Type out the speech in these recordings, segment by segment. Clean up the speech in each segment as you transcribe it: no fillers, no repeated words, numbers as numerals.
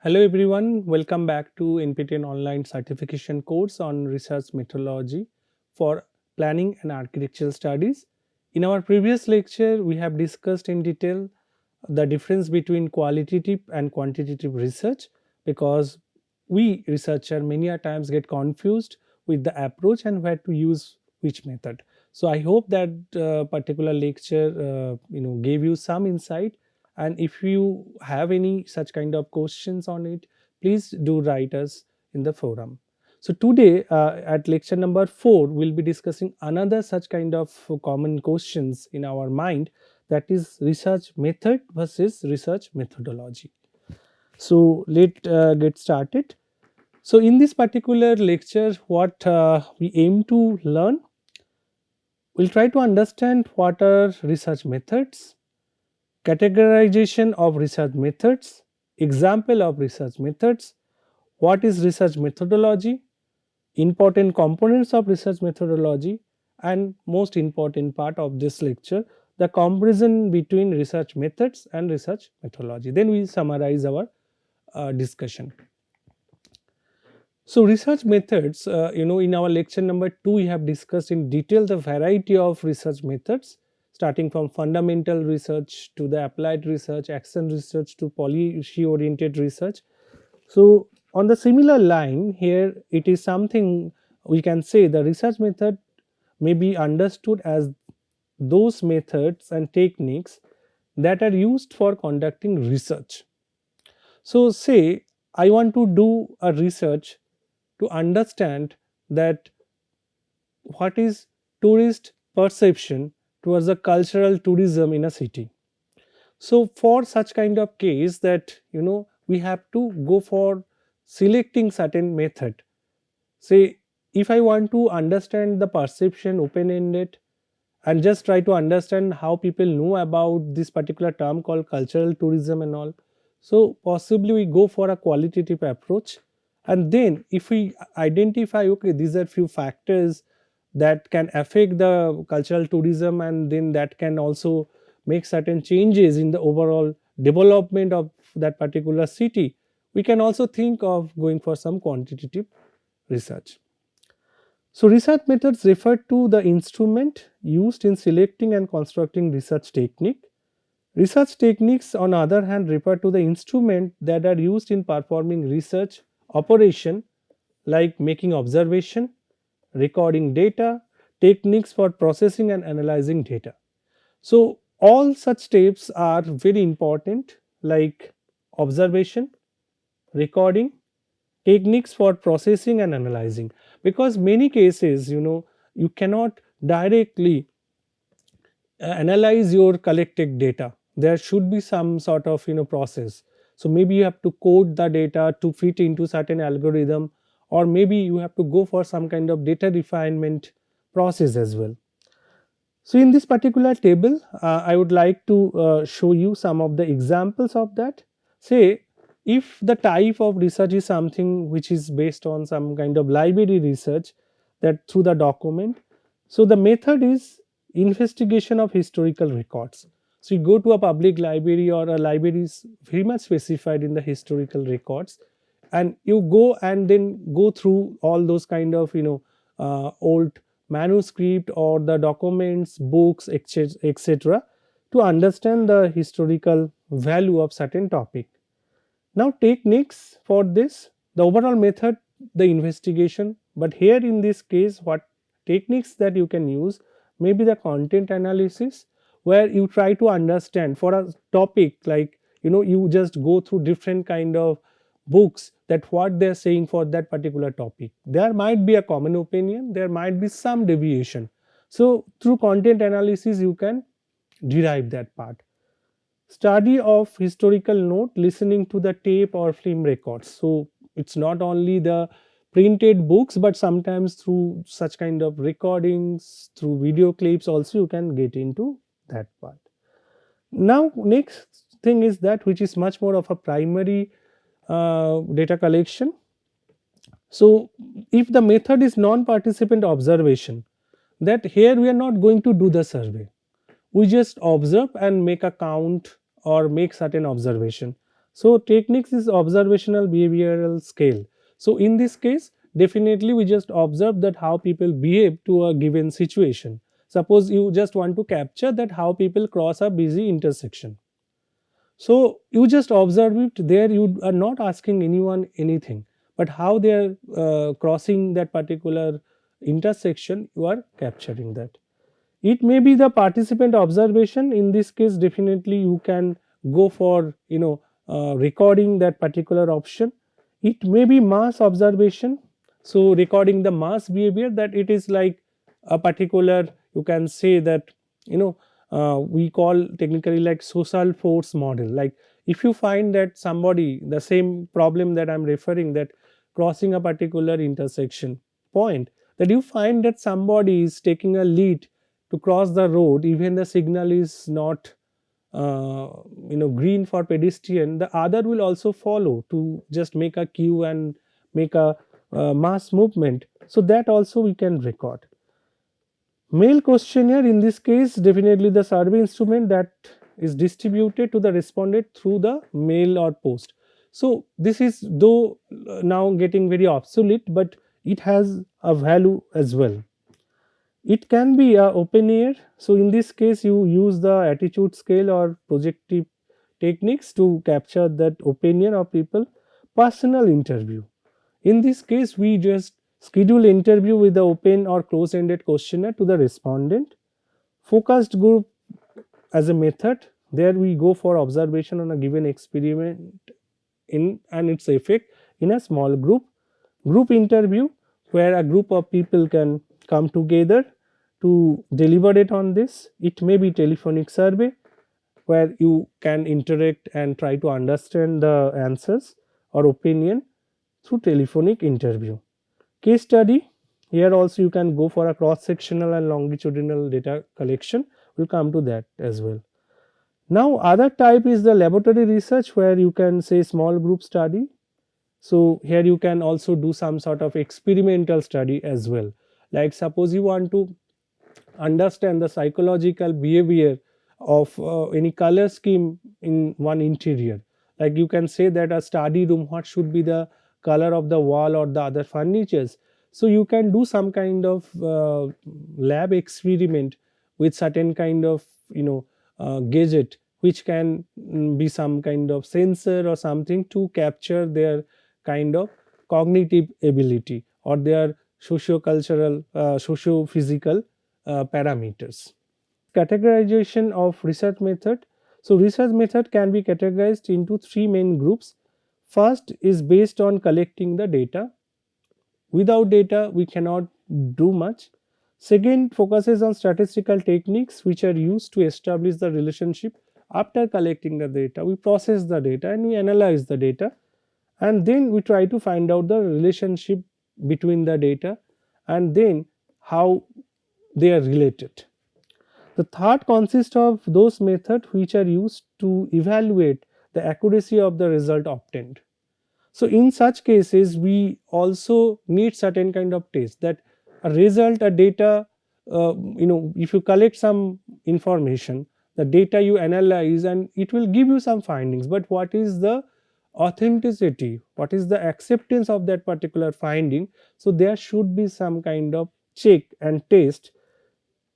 Hello everyone, welcome back to NPTEL online certification course on research methodology for planning and architectural studies. In our previous lecture, we have discussed in detail the difference between qualitative and quantitative research because we researcher many a times get confused with the approach and where to use which method. So I hope that particular lecture gave you some insight, and if you have any such kind of questions on it, please do write us in the forum. So today at lecture number 4 we'll be discussing another such kind of common questions in our mind, that is research method versus research methodology. So let get started. So in this particular lecture, what we aim to learn, we'll try to understand what are research methods, categorization of research methods, example of research methods, what is research methodology, important components of research methodology, and most important part of this lecture, the comparison between research methods and research methodology. Then we summarize our discussion. So research methods, in our lecture number 2 we have discussed in detail the variety of research methods, starting from fundamental research to the applied research, action research to policy oriented research. So on the similar line here, it is something we can say the research method may be understood as those methods and techniques that are used for conducting research. So say I want to do a research to understand that what is tourist perception towards the cultural tourism in a city. So for such kind of case, that we have to go for selecting certain method. Say if I want to understand the perception open ended and just try to understand how people know about this particular term called cultural tourism and all, so possibly we go for a qualitative approach. And then if we identify, okay, these are few factors that can affect the cultural tourism, and then that can also make certain changes in the overall development of that particular city, we can also think of going for some quantitative research. So research methods refer to the instrument used in selecting and constructing research technique. Research techniques, on the other hand, refer to the instrument that are used in performing research operation, like making observation, recording data, techniques for processing and analyzing data. So all such steps are very important, like observation, recording, techniques for processing and analyzing, because many cases you cannot directly analyze your collected data. There should be some sort of process. So maybe you have to code the data to fit into certain algorithm, or maybe you have to go for some kind of data refinement process as well. So in this particular table, I would like to show you some of the examples of that. Say if the type of research is something which is based on some kind of library research, that through the document, so the method is investigation of historical records. So you go to a public library, or a library is very much specified in the historical records, and you go and then go through all those kind of old manuscript or the documents, books, etc., to understand the historical value of certain topic. Now techniques for this, the overall method, the investigation, but here in this case what techniques that you can use, maybe the content analysis, where you try to understand for a topic, like you just go through different kind of books, that what they are saying for that particular topic. There might be a common opinion, there might be some deviation. So through content analysis you can derive that part. Study of historical note, listening to the tape or film records. So it's not only the printed books, but sometimes through such kind of recordings, through video clips also you can get into that part. Now next thing is that which is much more of a primary data collection. So if the method is non-participant observation, that here we are not going to do the survey, we just observe and make a count or make certain observation. So techniques is observational behavioral scale. So in this case, definitely we just observe that how people behave to a given situation. Suppose you just want to capture that how people cross a busy intersection. So you just observe it there. You are not asking anyone anything, but how they are crossing that particular intersection, you are capturing that. It may be the participant observation. In this case, definitely you can go for recording that particular option. It may be mass observation, so recording the mass behavior, that it is like a particular, you can say that, you know we call technically like social force model. Like if you find that somebody, the same problem that I'm referring, that crossing a particular intersection point, that you find that somebody is taking a lead to cross the road, even the signal is not green for pedestrian, the other will also follow to just make a queue and make a mass movement. So that also we can record. Mail questionnaire, in this case, definitely the survey instrument that is distributed to the respondent through the mail or post. So this is though now getting very obsolete, but it has a value as well. It can be a open ear. So in this case, you use the attitude scale or projective techniques to capture that opinion of people. Personal interview. In this case, we just schedule interview with the open or close-ended questionnaire to the respondent. Focused group as a method. There we go for observation on a given experiment in and its effect in a small group. Group interview, where a group of people can come together to deliberate on this. It may be telephonic survey, where you can interact and try to understand the answers or opinion through telephonic interview. Case study, here also you can go for a cross sectional and longitudinal data collection. We'll come to that as well. Now other type is the laboratory research, where you can say small group study. So here you can also do some sort of experimental study as well. Like suppose you want to understand the psychological behavior of any color scheme in one interior. Like you can say that a study room, what should be the color of the wall or the other furnitures. So you can do some kind of lab experiment with certain kind of gadget, which can be some kind of sensor or something, to capture their kind of cognitive ability or their socio-cultural socio-physical parameters. Categorization of research method. So research method can be categorized into three main groups. First is based on collecting the data. Without data we cannot do much. Second focuses on statistical techniques which are used to establish the relationship. After collecting the data, we process the data and we analyze the data, and then we try to find out the relationship between the data and then how they are related. The third consists of those methods which are used to evaluate the accuracy of the result obtained. So in such cases we also need certain kind of test, that a result, a data, if you collect some information, the data you analyze and it will give you some findings, but what is the authenticity, what is the acceptance of that particular finding? So there should be some kind of check and test.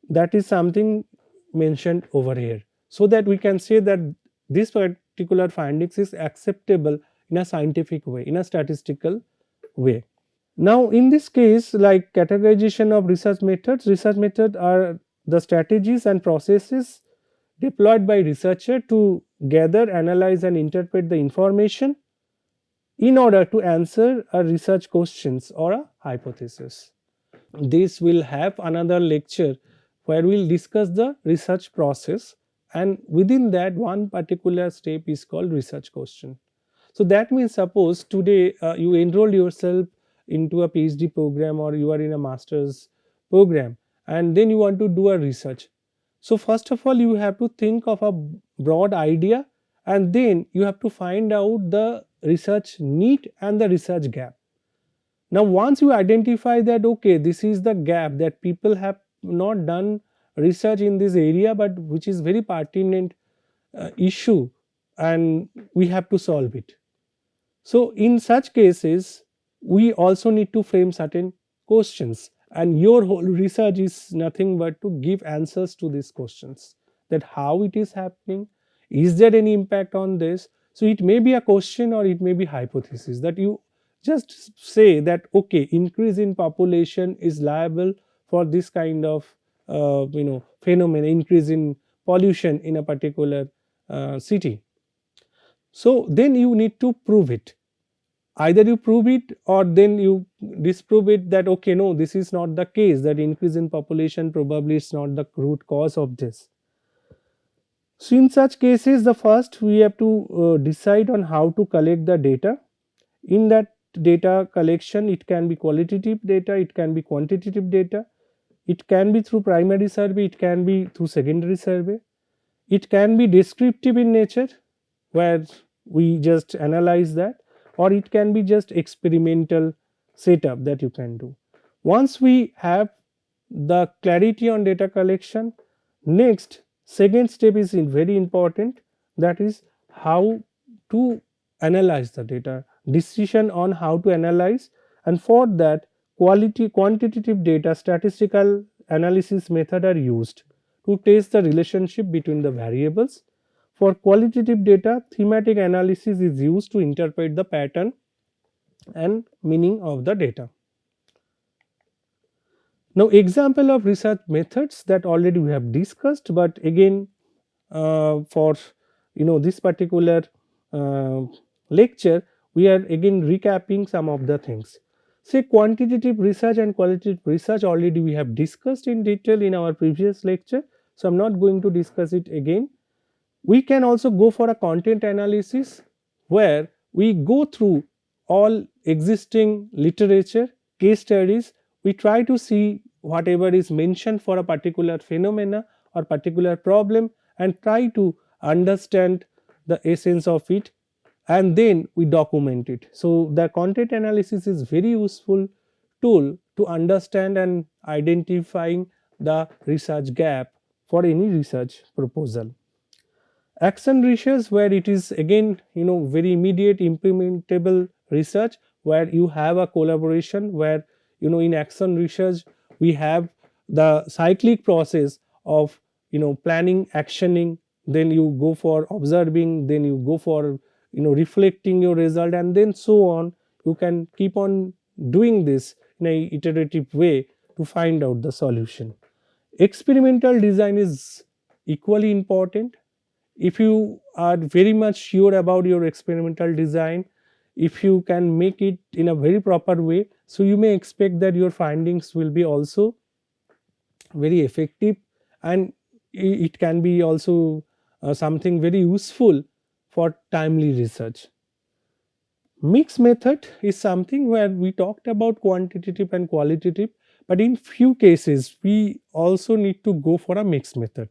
That is something mentioned over here, so that we can say that this particular findings is acceptable in a scientific way, in a statistical way. Now in this case, like categorization of research methods are the strategies and processes deployed by researcher to gather, analyze and interpret the information in order to answer a research questions or a hypothesis. This will have another lecture where we will discuss the research process, and within that one particular step is called research question. So that means suppose today you enroll yourself into a PhD program or you are in a master's program, and then you want to do a research. So first of all you have to think of a broad idea, and then you have to find out the research need and the research gap. Now once you identify that, okay, this is the gap, that people have not done research in this area but which is very pertinent issue, and we have to solve it. So in such cases we also need to frame certain questions, and your whole research is nothing but to give answers to these questions, that how it is happening, is there any impact on this. So it may be a question or it may be hypothesis, that you just say that okay, increase in population is liable for this kind of phenomenon, increase in pollution in a particular city. So then you need to prove it. Either you prove it or then you disprove it, that okay, no, this is not the case, that increase in population probably is not the root cause of this. So in such cases, the first we have to decide on how to collect the data. In that data collection, it can be qualitative data, it can be quantitative data, it can be through primary survey, it can be through secondary survey, it can be descriptive in nature, where we just analyze that, or it can be just experimental setup that you can do. Once we have the clarity on data collection, next second step is very important, that is how to analyze the data, decision on how to analyze. And for that, quantitative data statistical analysis method are used to test the relationship between the variables. For qualitative data, thematic analysis is used to interpret the pattern and meaning of the data. Now, example of research methods that already we have discussed, but again for this particular uh, lecture, we are again recapping some of the things. Say quantitative research and qualitative research already we have discussed in detail in our previous lecture, so I am not going to discuss it again. We can also go for a content analysis, where we go through all existing literature, case studies, we try to see whatever is mentioned for a particular phenomena or particular problem and try to understand the essence of it, and then we document it. So the content analysis is very useful tool to understand and identifying the research gap for any research proposal. Action research, where it is again very immediate implementable research, where you have a collaboration, where in action research we have the cyclic process of planning, actioning, then you go for observing, then you go for reflecting your result, and then so on. You can keep on doing this in a iterative way to find out the solution. Experimental design is equally important. If you are very much sure about your experimental design, if you can make it in a very proper way, so you may expect that your findings will be also very effective, and it can be also something very useful for timely research. Mixed method is something where we talked about quantitative and qualitative, but in few cases we also need to go for a mixed method,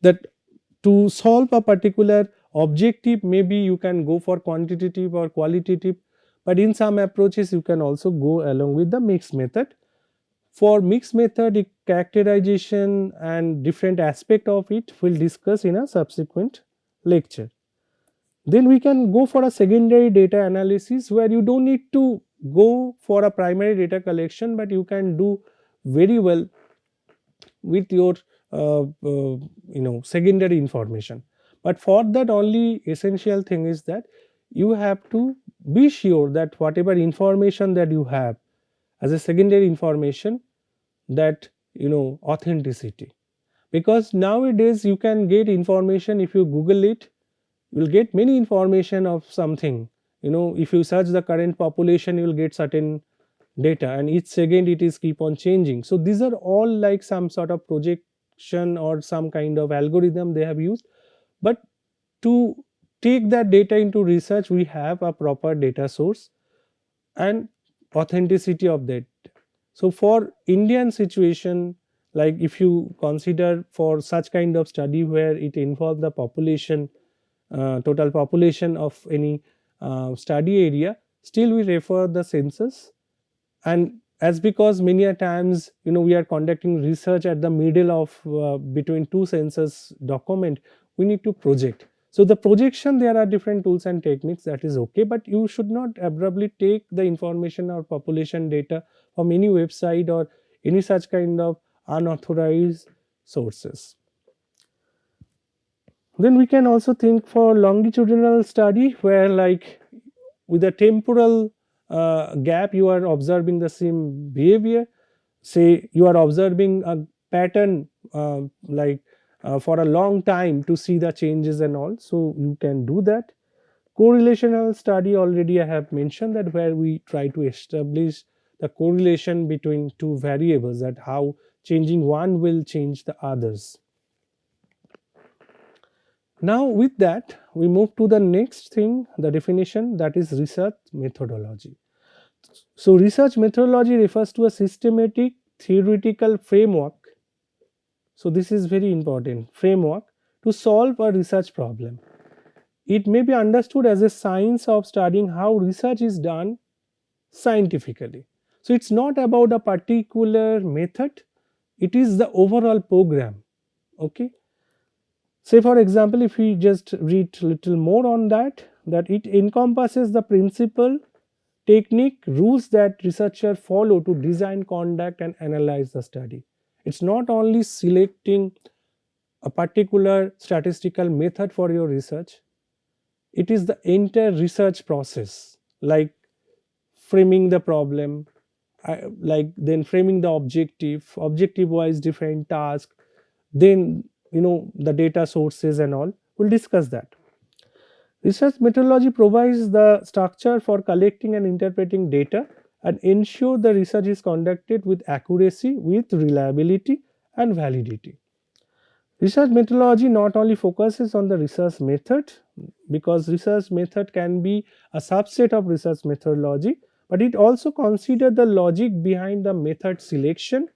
that to solve a particular objective maybe you can go for quantitative or qualitative, but in some approaches you can also go along with the mixed method. For mixed method, characterization and different aspect of it we'll discuss in a subsequent lecture. Then we can go for a secondary data analysis, where you don't need to go for a primary data collection, but you can do very well with your secondary information. But for that, only essential thing is that you have to be sure that whatever information that you have as a secondary information, that authenticity. Because nowadays you can get information, if you google it, you will get many information of something. If you search the current population, you will get certain data, and each second it is keep on changing. So these are all like some sort of projection or some kind of algorithm they have used. But to take that data into research, we have a proper data source and authenticity of that. So for Indian situation, like if you consider for such kind of study where it involves the population, total population of any study area, still we refer the census. And as because many a times we are conducting research at the middle of between two census document, we need to project. So the projection, there are different tools and techniques, that is okay, but you should not abruptly take the information or population data from any website or any such kind of unauthorized sources. Then we can also think for longitudinal study, where like with a temporal gap you are observing the same behavior. Say you are observing a pattern for a long time to see the changes and all, so you can do that. Correlational study, already I have mentioned that, where we try to establish the correlation between two variables, that how changing one will change the others. Now with that we move to the next thing, the definition, that is research methodology. So research methodology refers to a systematic theoretical framework, so this is very important, framework to solve a research problem. It may be understood as a science of studying how research is done scientifically. So it's not about a particular method, it is the overall program. Okay. Say for example, if we just read little more on that, that it encompasses the principle, technique, rules that researchers follow to design, conduct and analyze the study. It's not only selecting a particular statistical method for your research, it is the entire research process, like framing the problem, like then framing the objective wise different task, then the data sources and all. We'll discuss that. Research methodology provides the structure for collecting and interpreting data and ensure the research is conducted with accuracy, with reliability and validity. Research methodology not only focuses on the research method, because research method can be a subset of research methodology, but it also considers the logic behind the method selection,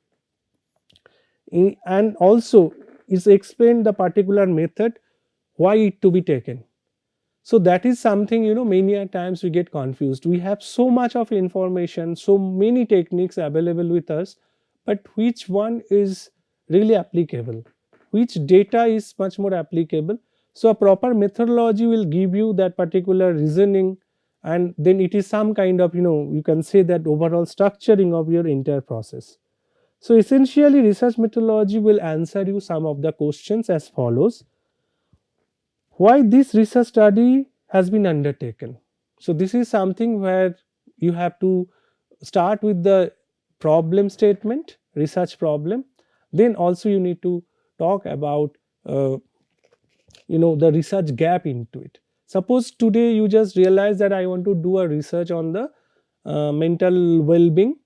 and also is explained the particular method, why it to be taken. So that is something, many a times we get confused. We have so much of information, so many techniques available with us, but which one is really applicable, which data is much more applicable. So a proper methodology will give you that particular reasoning, and then it is some kind of, you can say that overall structuring of your entire process. So essentially research methodology will answer you some of the questions as follows: why this research study has been undertaken. So this is something where you have to start with the problem statement, research problem. Then also you need to talk about the research gap into it. Suppose today you just realize that I want to do a research on the mental well-being,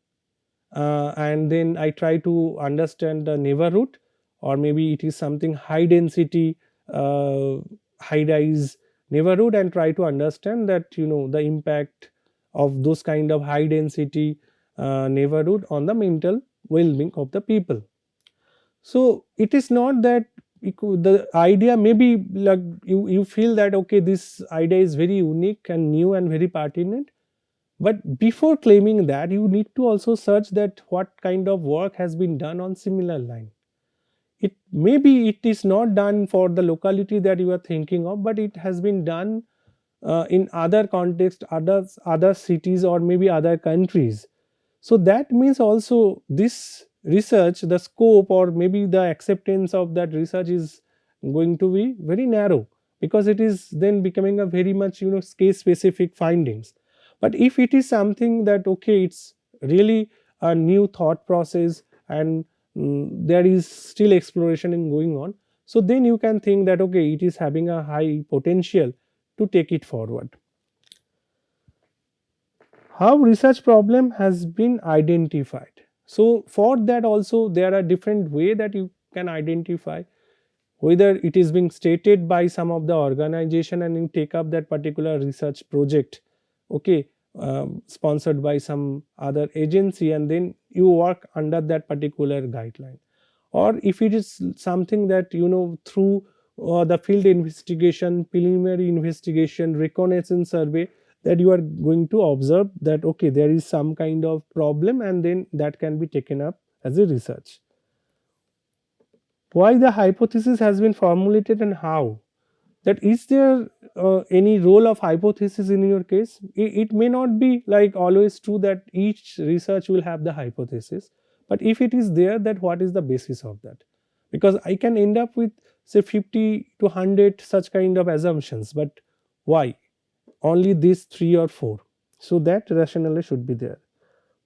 and then I try to understand the neighborhood, or maybe it is something high density, high rise neighborhood, and try to understand that the impact of those kind of high density neighborhood on the mental well-being of the people. So it is not that the idea may be like you feel that okay, this idea is very unique and new and very pertinent, but before claiming that, you need to also search that what kind of work has been done on similar line. It maybe it is not done for the locality that you are thinking of, but it has been done in other context, other cities, or maybe other countries. So that means also this research, the scope or maybe the acceptance of that research is going to be very narrow, because it is then becoming a very much case specific findings. But if it is something that okay, it's really a new thought process, and there is still exploration in going on, so then you can think that okay, it is having a high potential to take it forward. How research problem has been identified. So for that also there are different way that you can identify whether it is being stated by some of the organization and you take up that particular research project, okay, sponsored by some other agency, and then you work under that particular guideline. Or if it is something that through the field investigation, preliminary investigation, reconnaissance survey, that you are going to observe that okay, there is some kind of problem, and then that can be taken up as a research. Why the hypothesis has been formulated and how. that is there any role of hypothesis in your case. It may not be like always true that each research will have the hypothesis, but if it is there, that what is the basis of that? Because I can end up with say 50 to 100 such kind of assumptions, but why only these 3 or 4? So that rationale should be there.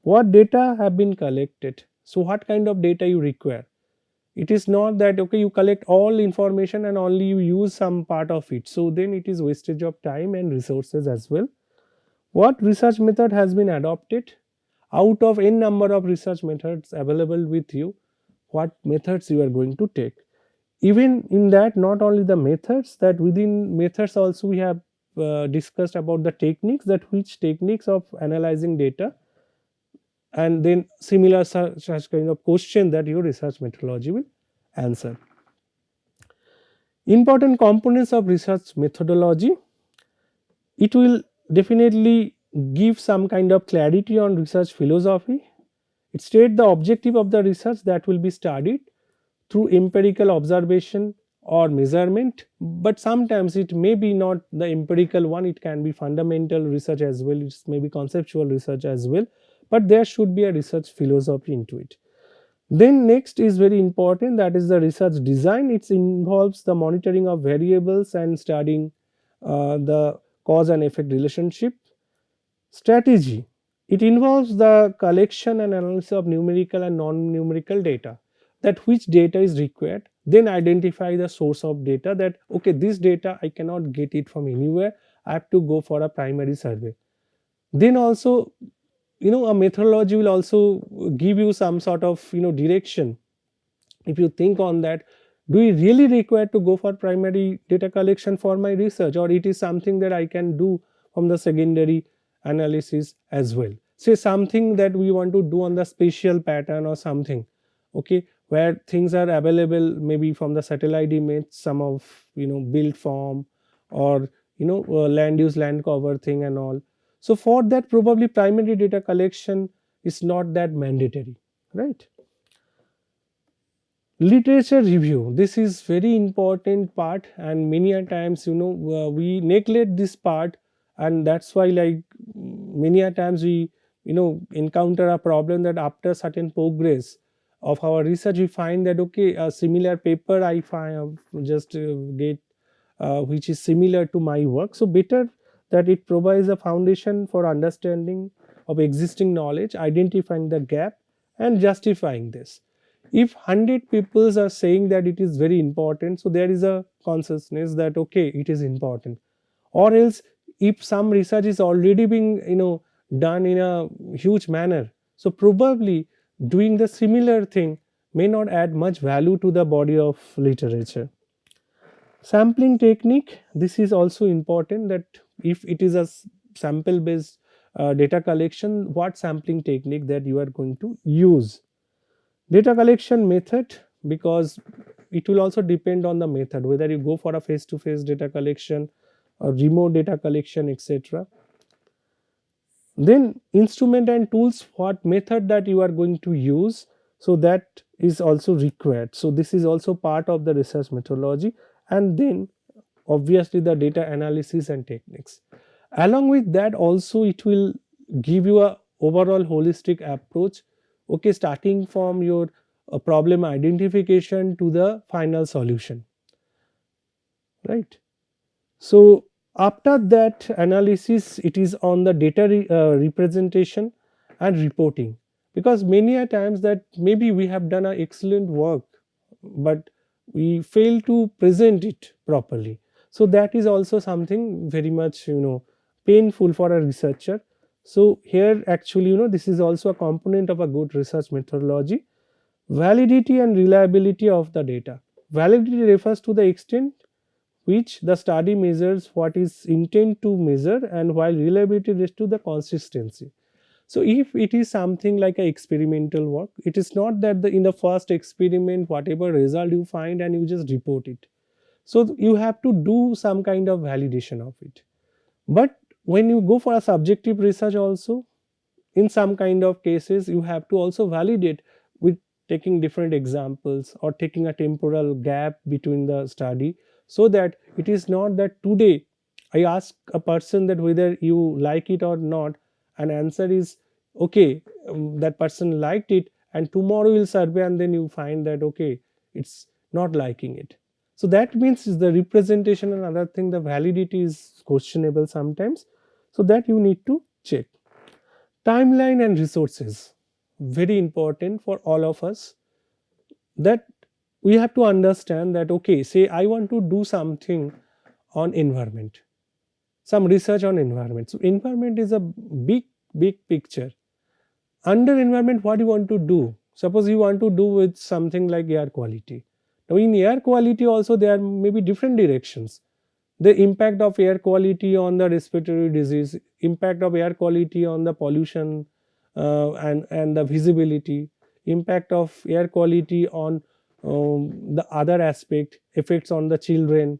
What data have been collected? So what kind of data you require? It is not that okay, you collect all information and only you use some part of it, so then it is wastage of time and resources as well. What research method has been adopted? Out of n number of research methods available with you, what methods you are going to take? Even in that, not only the methods, that within methods also we have discussed about the techniques, that which techniques of analyzing data, and then similar such kind of question that your research methodology will answer. Important components of research methodology: it will definitely give some kind of clarity on research philosophy. It states the objective of the research that will be studied through empirical observation or measurement, but sometimes it may be not the empirical one, it can be fundamental research as well, it may be conceptual research as well, but there should be a research philosophy into it. Then next is very important, that is the research design. It involves the monitoring of variables and studying the cause and effect relationship. Strategy: it involves the collection and analysis of numerical and non-numerical data, that which data is required, then identify the source of data, that okay, this data I cannot get it from anywhere, I have to go for a primary survey. Then also, a methodology will also give you some sort of direction. If you think on that, do we really require to go for primary data collection for my research, or it is something that I can do from the secondary analysis as well? Say something that we want to do on the spatial pattern or something, okay, where things are available maybe from the satellite image, some of built form, or land use, land cover thing and all. So for that, probably primary data collection is not that mandatory, right? Literature review, this is very important part, and many a times we neglect this part, and that's why like many a times we encounter a problem that after certain progress of our research we find that okay, a similar paper I find just get which is similar to my work. So better that it provides a foundation for understanding of existing knowledge, identifying the gap and justifying this. If 100 people are saying that it is very important, so there is a consciousness that okay, it is important. Or else, if some research is already being done in a huge manner, so probably doing the similar thing may not add much value to the body of literature. Sampling technique, this is also important, that if it is a sample based data collection, what sampling technique that you are going to use. Data collection method, because it will also depend on the method, whether you go for a face to face data collection or remote data collection, etc. Then instrument and tools, what method that you are going to use, so that is also required. So this is also part of the research methodology. And then obviously the data analysis and techniques. Along with that also, it will give you a overall holistic approach, okay, starting from your problem identification to the final solution, right? So after that analysis, it is on the data representation and reporting, because many a times that maybe we have done an excellent work, but we fail to present it properly. So that is also something very much painful for a researcher. So here actually this is also a component of a good research methodology. Validity and reliability of the data. Validity refers to the extent which the study measures what is intent to measure, and while reliability refers to the consistency. So if it is something like a experimental work, it is not that in the first experiment whatever result you find and you just report it. So you have to do some kind of validation of it. But when you go for a subjective research also, in some kind of cases you have to also validate with taking different examples or taking a temporal gap between the study, so that it is not that today I ask a person that whether you like it or not, and answer is okay, that person liked it, and tomorrow you'll survey and then you find that okay, it's not liking it. So that means is the representation and other thing, the validity is questionable sometimes, so that you need to check. Timeline and resources, very important for all of us, that we have to understand that okay, say I want to do something on environment, some research on environment. So environment is a big picture. Under environment, what you want to do, suppose you want to do with something like air quality. Now in air quality also there may be different directions. The impact of air quality on the respiratory disease, impact of air quality on the pollution, and the visibility, impact of air quality on the other aspect, effects on the children,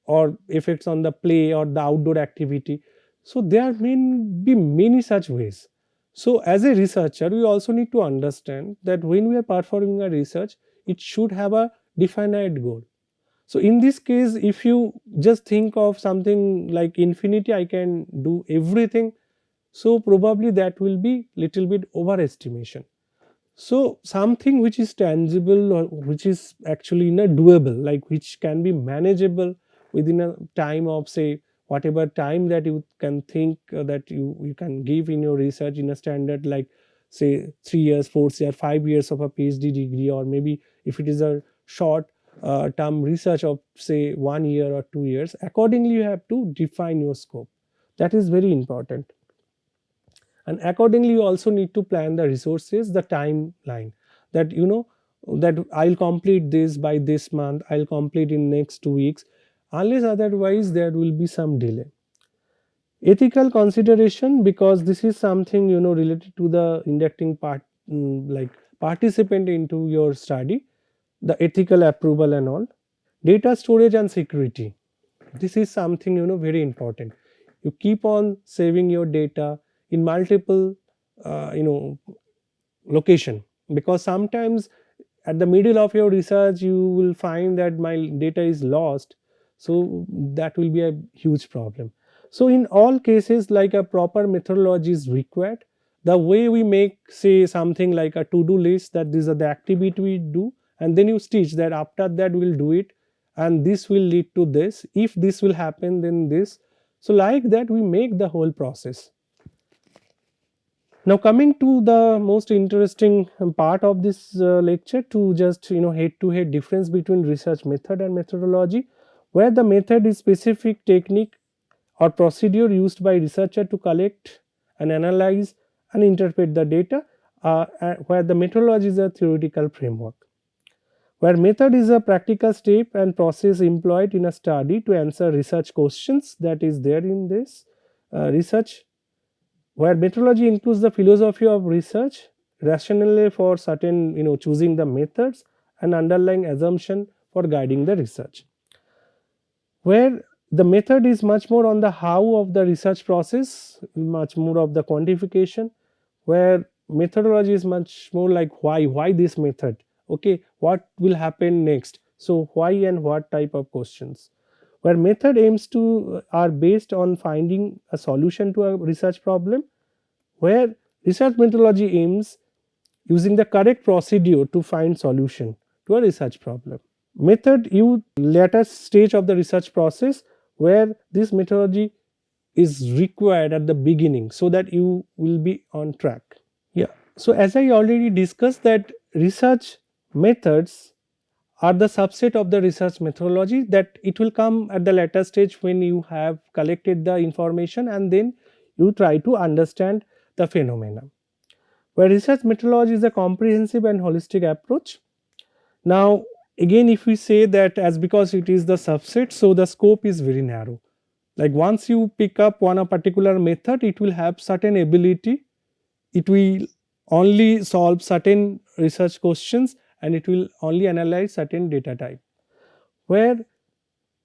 or effects on the play or the outdoor activity. So there may be many such ways. So as a researcher, we also need to understand that when we are performing a research, it should have a definite goal. So in this case, if you just think of something like infinity, I can do everything, so probably that will be little bit overestimation. So something which is tangible, or which is actually doable, like which can be manageable within a time of say whatever time that you can think, that you can give in your research in a standard like say 3 years, 4 years, 5 years of a PhD degree, or maybe if it is a short term research of say 1 year or 2 years, accordingly you have to define your scope. That is very important. And accordingly you also need to plan the resources, the timeline, that that I'll complete this by this month, I'll complete in next 2 weeks, unless otherwise there will be some delay. Ethical consideration, because this is something related to the inducting part, like participant into your study, the ethical approval and all. Data storage and security, this is something very important. You keep on saving your data in multiple uh, you know location, because sometimes at the middle of your research you will find that my data is lost, so that will be a huge problem. So in all cases, like a proper methodology is required. The way we make say something like a to do list, that these are the activity we do, and then you stitch that after that we'll do it, and this will lead to this, if this will happen then this. So like that we make the whole process. Now coming to the most interesting part of this lecture, to just head to head difference between research method and methodology, where the method is specific technique or procedure used by researcher to collect and analyze and interpret the data, where the methodology is a theoretical framework, where method is a practical step and process employed in a study to answer research questions that is there in this research, where methodology includes the philosophy of research, rationale for certain choosing the methods, and underlying assumption for guiding the research, where the method is much more on the how of the research process, much more of the quantification, where methodology is much more like why this method, okay, what will happen next, so why and what type of questions, where method aims to are based on finding a solution to a research problem, where research methodology aims using the correct procedure to find solution to a research problem. Method you later stage of the research process, where this methodology is required at the beginning so that you will be on track. Yeah, so as I already discussed that research methods are the subset of the research methodology, that it will come at the later stage when you have collected the information and then you try to understand the phenomena, where research methodology is a comprehensive and holistic approach. Now again, if we say that as because it is the subset, so the scope is very narrow. Like once you pick up one a particular method, it will have certain ability, it will only solve certain research questions, and it will only analyze certain data type, where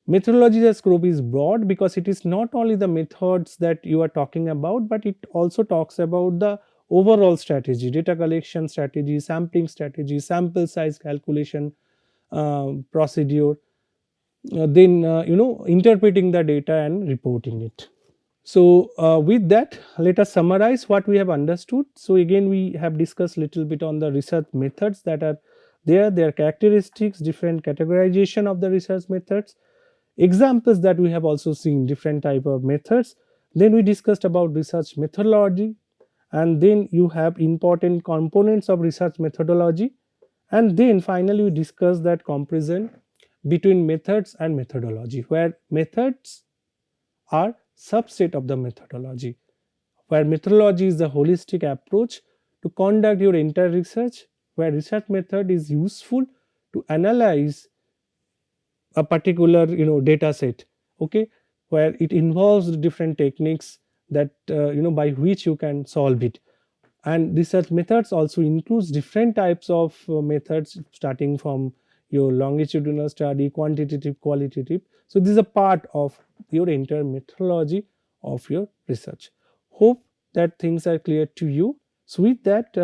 methodology as scope is broad, because it is not only the methods that you are talking about, but it also talks about the overall strategy, data collection strategy, sampling strategy, sample size calculation procedure, then interpreting the data and reporting it. So with that, let us summarize what we have understood. So again, we have discussed little bit on the research methods that are there, their characteristics, different categorization of the research methods, examples that we have also seen, different type of methods. Then we discussed about research methodology, and then you have important components of research methodology, and then finally we discussed that comparison between methods and methodology, where methods are subset of the methodology, where methodology is the holistic approach to conduct your entire research, where research method is useful to analyze a particular data set. Okay, where it involves different techniques that by which you can solve it. And research methods also includes different types of methods, starting from your longitudinal study, quantitative, qualitative. So this is a part of your entire methodology of your research. Hope that things are clear to you. So with that,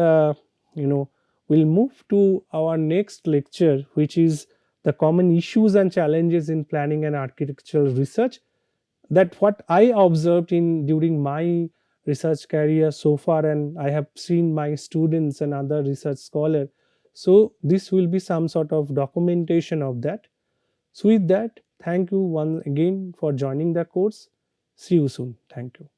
you know we'll move to our next lecture, which is the common issues and challenges in planning and architectural research, that what I observed in during my research career so far, and I have seen my students and other research scholar. So this will be some sort of documentation of that. So with that, thank you once again for joining the course. See you soon. Thank you.